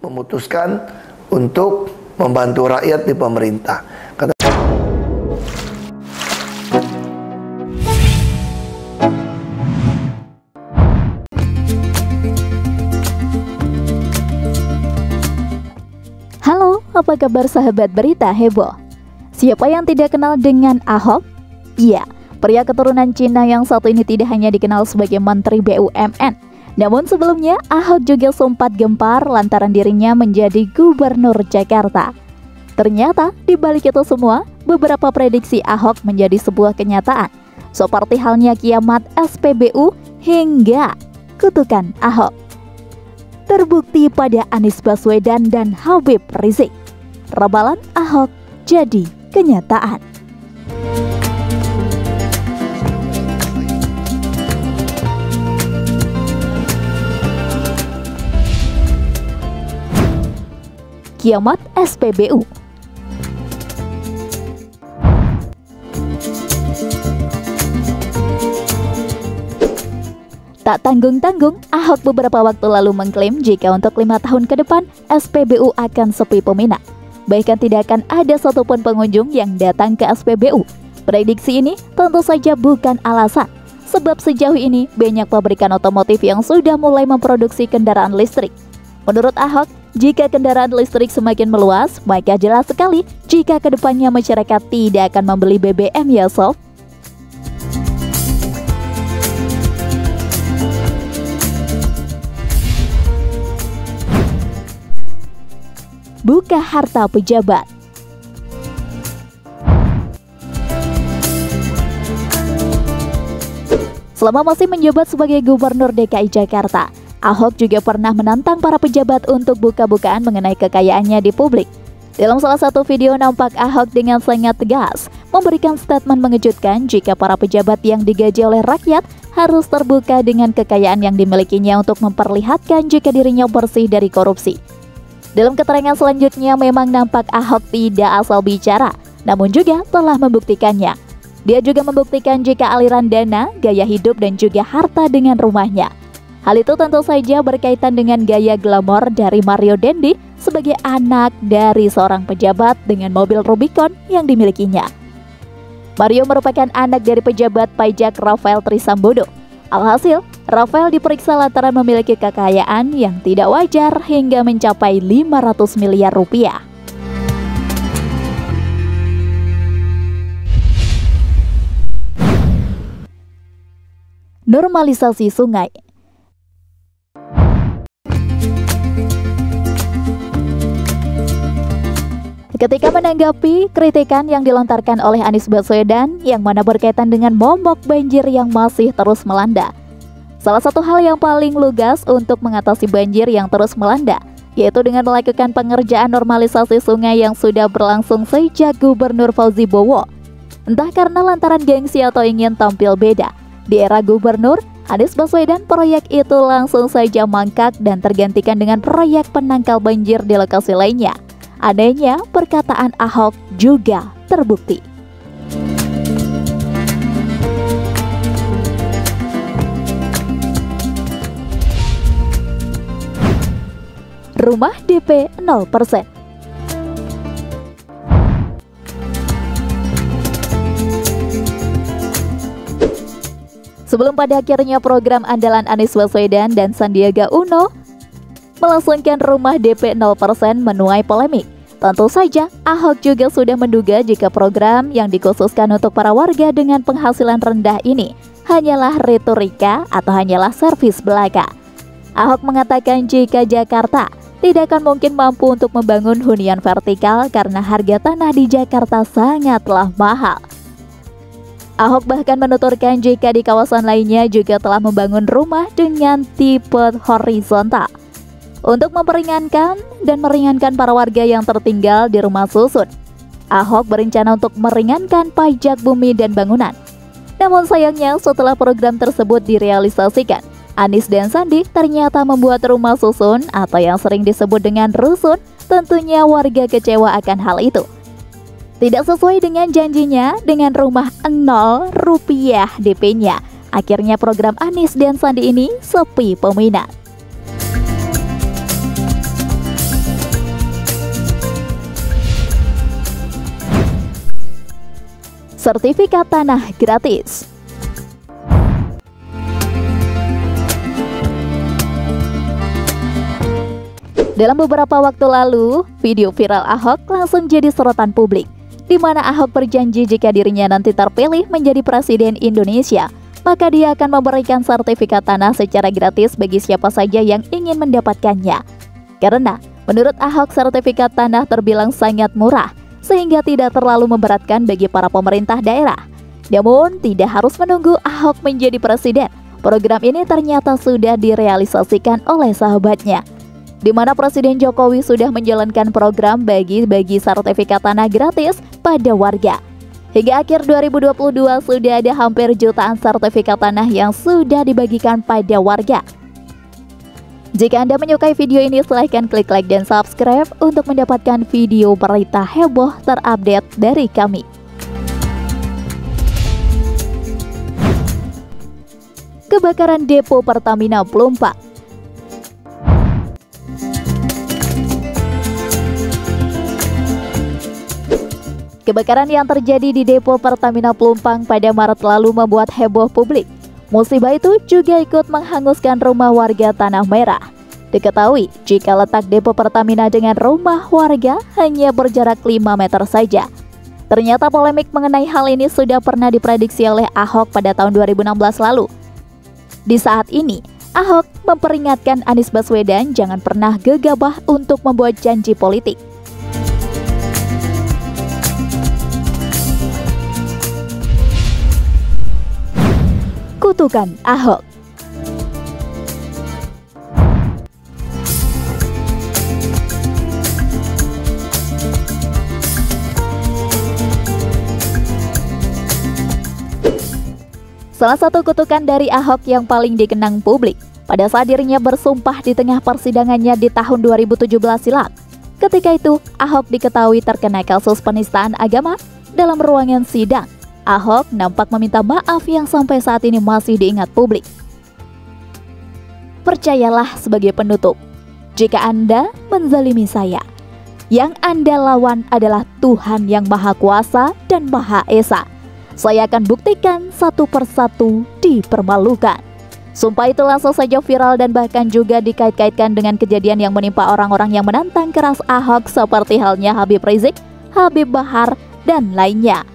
memutuskan untuk membantu rakyat di pemerintah. Halo, apa kabar sahabat berita heboh? Siapa yang tidak kenal dengan Ahok? Iya, pria keturunan Cina yang satu ini tidak hanya dikenal sebagai Menteri BUMN, namun sebelumnya Ahok juga sempat gempar lantaran dirinya menjadi Gubernur Jakarta. Ternyata di balik itu semua, beberapa prediksi Ahok menjadi sebuah kenyataan, seperti halnya kiamat SPBU hingga kutukan Ahok. Terbukti pada Anies Baswedan dan Habib Rizik. Ramalan Ahok jadi kenyataan. Kiamat SPBU. Tak tanggung-tanggung, Ahok beberapa waktu lalu mengklaim jika untuk 5 tahun ke depan SPBU akan sepi peminat. Bahkan tidak akan ada satupun pengunjung yang datang ke SPBU. Prediksi ini tentu saja bukan alasan, sebab sejauh ini banyak pabrikan otomotif yang sudah mulai memproduksi kendaraan listrik. Menurut Ahok, jika kendaraan listrik semakin meluas, maka jelas sekali jika kedepannya masyarakat tidak akan membeli BBM ya sob. Buka harta pejabat. Selama masih menjabat sebagai Gubernur DKI Jakarta, Ahok juga pernah menantang para pejabat untuk buka-bukaan mengenai kekayaannya di publik. Dalam salah satu video nampak Ahok dengan sangat tegas memberikan statement mengejutkan jika para pejabat yang digaji oleh rakyat harus terbuka dengan kekayaan yang dimilikinya untuk memperlihatkan jika dirinya bersih dari korupsi. Dalam keterangan selanjutnya memang nampak Ahok tidak asal bicara, namun juga telah membuktikannya. Dia juga membuktikan jika aliran dana, gaya hidup dan juga harta dengan rumahnya. Hal itu tentu saja berkaitan dengan gaya glamor dari Mario Dendi sebagai anak dari seorang pejabat dengan mobil Rubicon yang dimilikinya. Mario merupakan anak dari pejabat pajak Rafael Trisambodo. Alhasil, Rafael diperiksa lantaran memiliki kekayaan yang tidak wajar hingga mencapai 500 miliar rupiah. Normalisasi sungai. Ketika menanggapi kritikan yang dilontarkan oleh Anies Baswedan yang mana berkaitan dengan momok banjir yang masih terus melanda. Salah satu hal yang paling lugas untuk mengatasi banjir yang terus melanda, yaitu dengan melakukan pengerjaan normalisasi sungai yang sudah berlangsung sejak Gubernur Fauzi Bowo. Entah karena lantaran gengsi atau ingin tampil beda, di era Gubernur Anies Baswedan proyek itu langsung saja mangkrak dan tergantikan dengan proyek penangkal banjir di lokasi lainnya. Adanya perkataan Ahok juga terbukti. Rumah DP 0%. Sebelum pada akhirnya program andalan Anies Baswedan dan Sandiaga Uno melangsungkan rumah DP 0% menuai polemik. Tentu saja, Ahok juga sudah menduga jika program yang dikhususkan untuk para warga dengan penghasilan rendah ini hanyalah retorika atau hanyalah servis belaka. Ahok mengatakan jika Jakarta tidak akan mungkin mampu untuk membangun hunian vertikal karena harga tanah di Jakarta sangatlah mahal. Ahok bahkan menuturkan jika di kawasan lainnya juga telah membangun rumah dengan tipe horizontal untuk memperingankan dan meringankan para warga yang tertinggal di rumah susun. Ahok berencana untuk meringankan pajak bumi dan bangunan. Namun sayangnya setelah program tersebut direalisasikan, Anies dan Sandi ternyata membuat rumah susun atau yang sering disebut dengan rusun. Tentunya warga kecewa akan hal itu. Tidak sesuai dengan janjinya dengan rumah 0 rupiah DP-nya. Akhirnya program Anies dan Sandi ini sepi peminat. sertifikat tanah gratis. Dalam beberapa waktu lalu, video viral Ahok langsung jadi sorotan publik, di mana Ahok berjanji jika dirinya nanti terpilih menjadi Presiden Indonesia, maka dia akan memberikan sertifikat tanah secara gratis bagi siapa saja yang ingin mendapatkannya. Karena menurut Ahok, sertifikat tanah terbilang sangat murah, sehingga tidak terlalu memberatkan bagi para pemerintah daerah. Namun, tidak harus menunggu Ahok menjadi presiden. Program ini ternyata sudah direalisasikan oleh sahabatnya, di mana Presiden Jokowi sudah menjalankan program bagi-bagi sertifikat tanah gratis pada warga. Hingga akhir 2022 sudah ada hampir jutaan sertifikat tanah yang sudah dibagikan pada warga. Jika Anda menyukai video ini, silahkan klik like dan subscribe untuk mendapatkan video berita heboh terupdate dari kami. Kebakaran depo Pertamina Pelumpang. Kebakaran yang terjadi di depo Pertamina Pelumpang pada Maret lalu membuat heboh publik. Musibah itu juga ikut menghanguskan rumah warga Tanah Merah. Diketahui jika letak depo Pertamina dengan rumah warga hanya berjarak 5 meter saja. Ternyata polemik mengenai hal ini sudah pernah diprediksi oleh Ahok pada tahun 2016 lalu. Di saat ini, Ahok memperingatkan Anies Baswedan jangan pernah gegabah untuk membuat janji politik. Kutukan Ahok. Salah satu kutukan dari Ahok yang paling dikenang publik pada saat dirinya bersumpah di tengah persidangannya di tahun 2017 silam. Ketika itu, Ahok diketahui terkena kasus penistaan agama. Dalam ruangan sidang, Ahok nampak meminta maaf yang sampai saat ini masih diingat publik. Percayalah sebagai penutup, jika Anda menzalimi saya, yang Anda lawan adalah Tuhan yang Maha Kuasa dan Maha Esa. Saya akan buktikan satu persatu dipermalukan. Sumpah itu langsung saja viral dan bahkan juga dikait-kaitkan dengan kejadian yang menimpa orang-orang yang menantang keras Ahok seperti halnya Habib Rizik, Habib Bahar, dan lainnya.